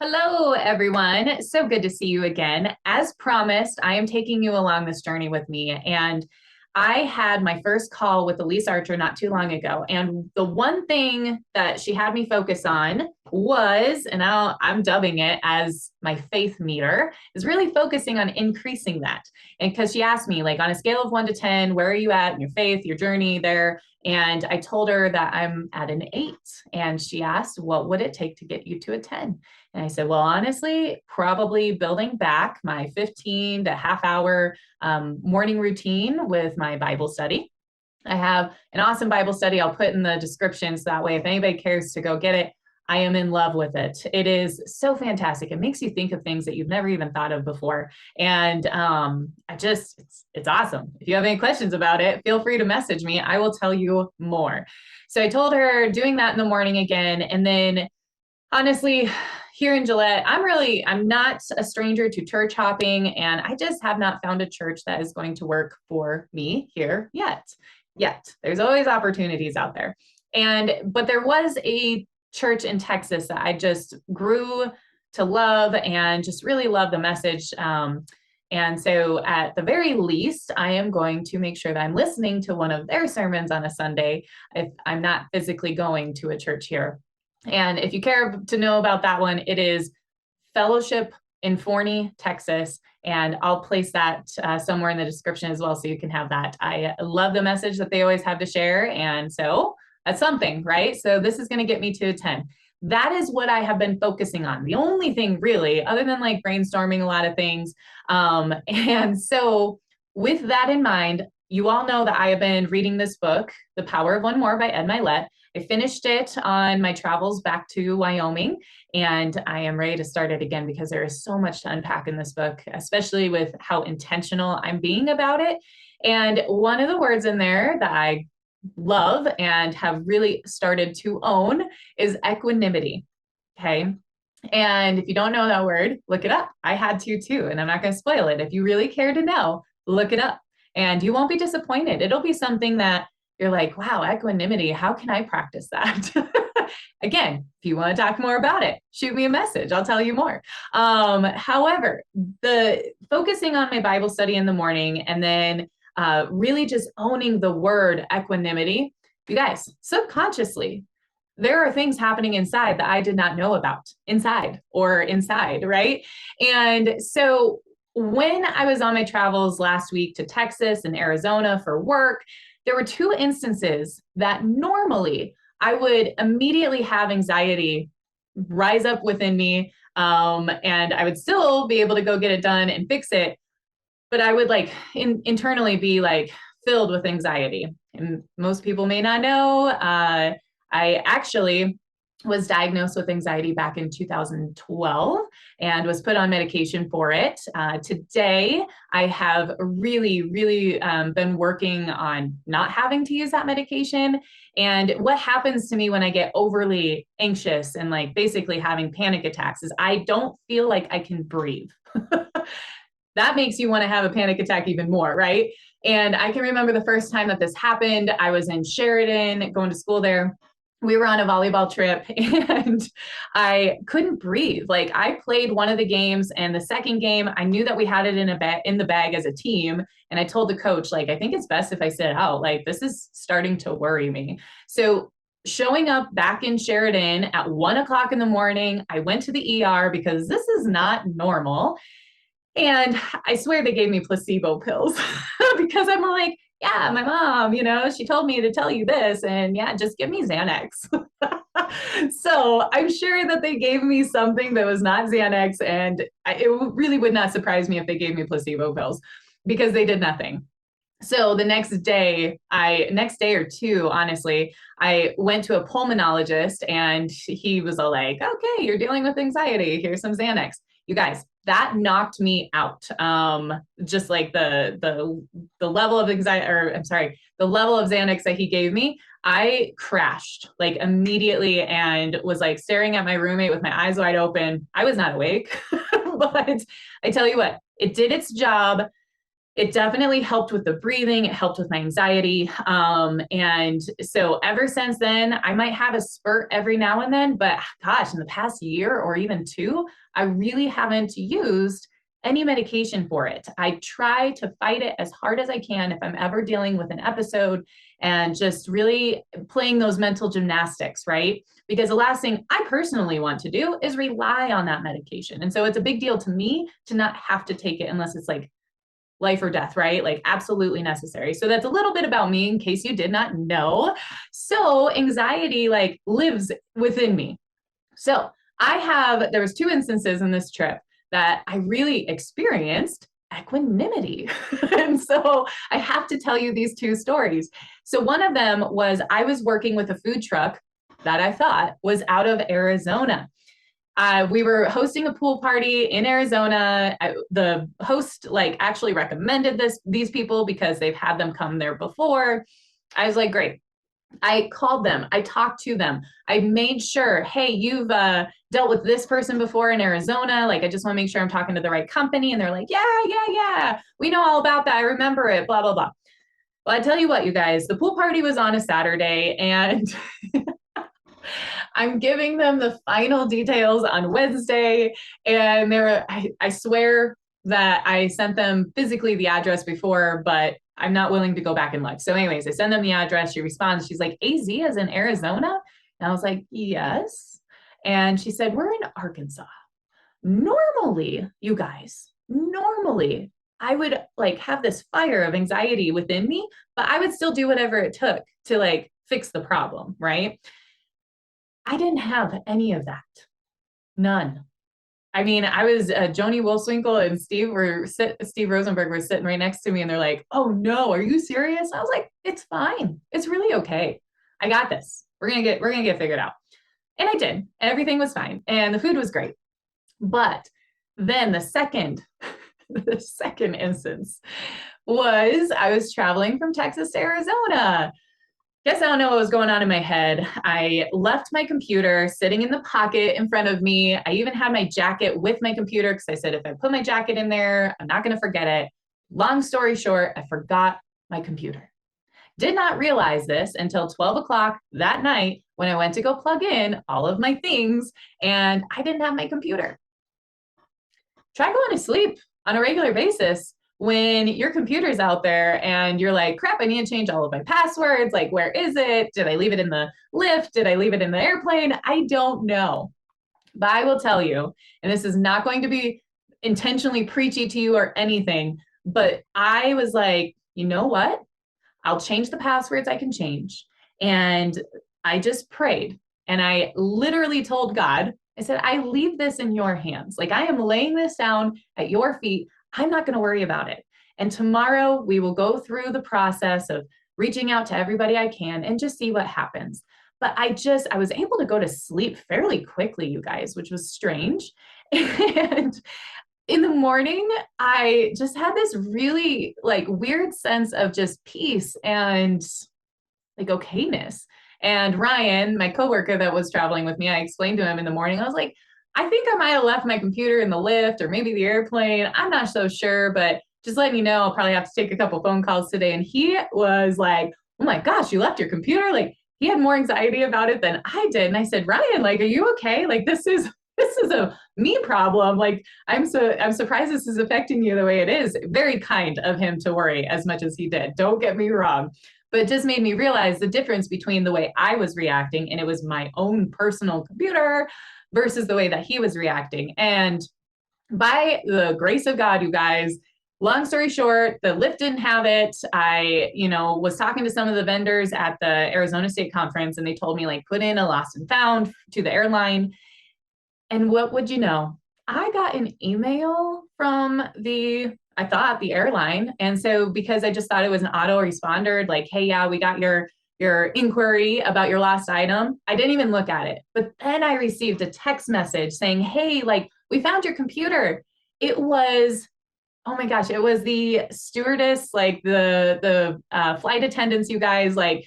Hello, everyone. So good to see you again. As promised, I am taking you along this journey with me. And I had my first call with Elise Archer not too long ago. And the one thing that she had me focus on was, and I'm dubbing it as my faith meter, is really focusing on increasing that. And because she asked me, like, on a scale of 1 to 10, where are you at in your faith, your journey there? And I told her that I'm at an 8. And she asked, what would it take to get you to a 10? And I said, well, honestly, probably building back my 15 to half hour morning routine with my Bible study. I have an awesome Bible study I'll put in the description so that way if anybody cares to go get it, I am in love with it. It is so fantastic. It makes you think of things that you've never even thought of before. And it's awesome. If you have any questions about it, feel free to message me. I will tell you more. So I told her doing that in the morning again. And then honestly, here in Gillette, I'm not a stranger to church hopping, and I just have not found a church that is going to work for me here yet. There's always opportunities out there. But there was a church in Texas that I just grew to love and just really love the message. And so at the very least, I am going to make sure that I'm listening to one of their sermons on a Sunday if I'm not physically going to a church here. And if you care to know about that one, it is Fellowship in Forney, Texas. And I'll place that somewhere in the description as well so you can have that. I love the message that they always have to share. And so that's something, right? So this is going to get me to a 10. That is what I have been focusing on. The only thing really, other than like brainstorming a lot of things. And so with that in mind, you all know that I have been reading this book, The Power of One More by Ed Milet. I finished it on my travels back to Wyoming, and I am ready to start it again because there is so much to unpack in this book, especially with how intentional I'm being about it. And one of the words in there that I love and have really started to own is equanimity. Okay. And if you don't know that word, look it up. I had to too, and I'm not going to spoil it. If you really care to know, look it up and you won't be disappointed. It'll be something that you're like, wow, equanimity, how can I practice that? Again, if you want to talk more about it, shoot me a message. I'll tell you more. However, the focusing on my Bible study in the morning and then really just owning the word equanimity, you guys, subconsciously, there are things happening inside that I did not know about inside, right? And so when I was on my travels last week to Texas and Arizona for work, there were 2 instances that normally I would immediately have anxiety rise up within me, and I would still be able to go get it done and fix it, but I would like internally be like filled with anxiety. And most people may not know, I actually was diagnosed with anxiety back in 2012 and was put on medication for it. Today, I have really been working on not having to use that medication. And what happens to me when I get overly anxious and like basically having panic attacks is I don't feel like I can breathe. That makes you want to have a panic attack even more, right? And I can remember the first time that this happened. I was in Sheridan going to school there. We were on a volleyball trip and I couldn't breathe. Like I played one of the games and the second game, I knew that we had it in the bag as a team. And I told the coach, like, I think it's best if I sit out. Like this is starting to worry me. So showing up back in Sheridan at 1 o'clock in the morning, I went to the ER because this is not normal. And I swear they gave me placebo pills because I'm like, yeah, my mom, she told me to tell you this, and yeah, just give me Xanax. So I'm sure that they gave me something that was not Xanax, and it really would not surprise me if they gave me placebo pills because they did nothing. So the next day or two, honestly, I went to a pulmonologist and he was all like, okay, you're dealing with anxiety. Here's some Xanax. You guys, that knocked me out. Just like the level of anxiety, or I'm sorry, the level of Xanax that he gave me, I crashed like immediately and was like staring at my roommate with my eyes wide open. I was not awake, but I tell you what, it did its job. It definitely helped with the breathing. It helped with my anxiety. And so ever since then, I might have a spurt every now and then, but gosh, in the past year or even two, I really haven't used any medication for it. I try to fight it as hard as I can if I'm ever dealing with an episode and just really playing those mental gymnastics, right? Because the last thing I personally want to do is rely on that medication. And so it's a big deal to me to not have to take it unless it's like life or death, right? Like absolutely necessary. So that's a little bit about me in case you did not know. So anxiety like lives within me. So there was two instances in this trip that I really experienced equanimity. And so I have to tell you these two stories. So one of them was I was working with a food truck that I thought was out of Arizona. We were hosting a pool party in Arizona. The host like actually recommended these people because they've had them come there before. I was like, great. I called them. I talked to them. I made sure, hey, you've dealt with this person before in Arizona. Like, I just want to make sure I'm talking to the right company. And they're like, yeah. We know all about that. I remember it, blah, blah, blah. Well, I tell you what, you guys, the pool party was on a Saturday and I'm giving them the final details on Wednesday. And I swear that I sent them physically the address before, but I'm not willing to go back and look. So, anyways, I send them the address. She responds. She's like, AZ is in Arizona? And I was like, yes. And she said, we're in Arkansas. Normally, you guys, normally, I would like have this fire of anxiety within me, but I would still do whatever it took to like fix the problem, right? I didn't have any of that. None. I mean, I was Joni Wolfswinkle and Steve Rosenberg were sitting right next to me, and they're like, "Oh no, are you serious?" I was like, "It's fine. It's really okay. I got this. We're gonna get figured out." And I did. Everything was fine, and the food was great. But then the second instance was I was traveling from Texas to Arizona. Guess I don't know what was going on in my head. I left my computer sitting in the pocket in front of me. I even had my jacket with my computer because I said, if I put my jacket in there, I'm not going to forget it. Long story short, I forgot my computer. Did not realize this until 12 o'clock that night when I went to go plug in all of my things and I didn't have my computer. Try going to sleep on a regular basis when your computer's out there and you're like, crap, I need to change all of my passwords. Like, where is it? Did I leave it in the lift? Did I leave it in the airplane? I don't know. But I will tell you, and this is not going to be intentionally preachy to you or anything, but I was like, you know what? I'll change the passwords I can change. And I just prayed and I literally told God, I said, I leave this in your hands. Like I am laying this down at your feet. I'm not going to worry about it. And tomorrow we will go through the process of reaching out to everybody I can and just see what happens. But I was able to go to sleep fairly quickly, you guys, which was strange. And in the morning, I just had this really like weird sense of just peace and like okayness. And Ryan, my coworker that was traveling with me, I explained to him in the morning, I was like, I think I might have left my computer in the lift or maybe the airplane. I'm not so sure, but just letting you know, I'll probably have to take a couple phone calls today. And he was like, oh my gosh, you left your computer? Like he had more anxiety about it than I did. And I said, Ryan, like, are you okay? Like this is a me problem. Like I'm surprised this is affecting you the way it is. Very kind of him to worry as much as he did. Don't get me wrong. But it just made me realize the difference between the way I was reacting, and it was my own personal computer, versus the way that he was reacting. And by the grace of God, you guys, long story short, the Lyft didn't have it. I, was talking to some of the vendors at the Arizona State Conference, and they told me like put in a lost and found to the airline. And what would you know? I got an email from the airline. And so because I just thought it was an autoresponder, like, hey, yeah, we got your inquiry about your lost item. I didn't even look at it. But then I received a text message saying, hey, like, we found your computer. It was, oh my gosh, it was the stewardess, like the flight attendants, you guys, like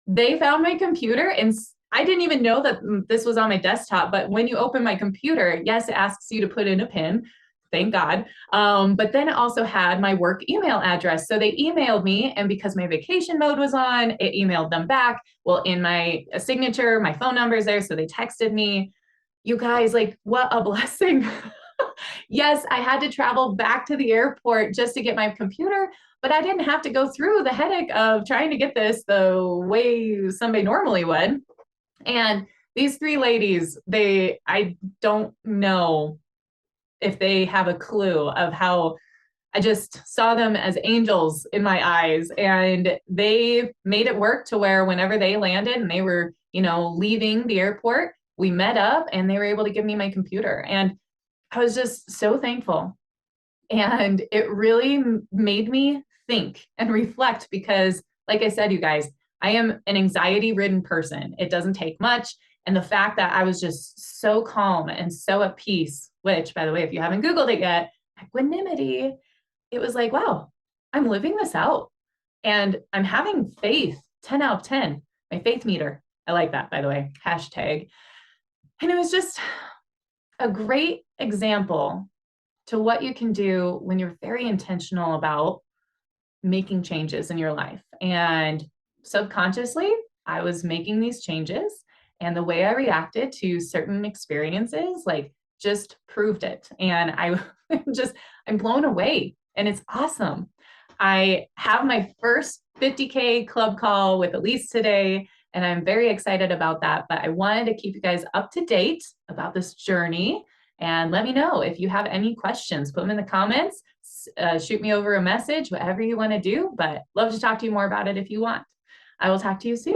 they found my computer and I didn't even know that this was on my desktop, but when you open my computer, yes, it asks you to put in a PIN. thank God. But then it also had my work email address. So they emailed me, and because my vacation mode was on, it emailed them back. Well, in my signature, my phone number is there. So they texted me. You guys, like, what a blessing. Yes, I had to travel back to the airport just to get my computer, but I didn't have to go through the headache of trying to get this the way somebody normally would. And these three ladies, I don't know if they have a clue of how I just saw them as angels in my eyes. And they made it work to where whenever they landed and they were, leaving the airport, we met up and they were able to give me my computer. And I was just so thankful. And it really made me think and reflect because, like I said, you guys, I am an anxiety ridden person. It doesn't take much. And the fact that I was just so calm and so at peace, which, by the way, if you haven't Googled it yet, equanimity, it was like, wow, I'm living this out and I'm having faith. 10 out of 10, my faith meter. I like that, by the way, hashtag. And it was just a great example to what you can do when you're very intentional about making changes in your life. And subconsciously, I was making these changes, and the way I reacted to certain experiences, like, just proved it. And I'm blown away, and it's awesome. I have my first 50K club call with Elise today, and I'm very excited about that. But I wanted to keep you guys up to date about this journey. And let me know if you have any questions. Put them in the comments, shoot me over a message, whatever you want to do. But love to talk to you more about it if you want. I will talk to you soon.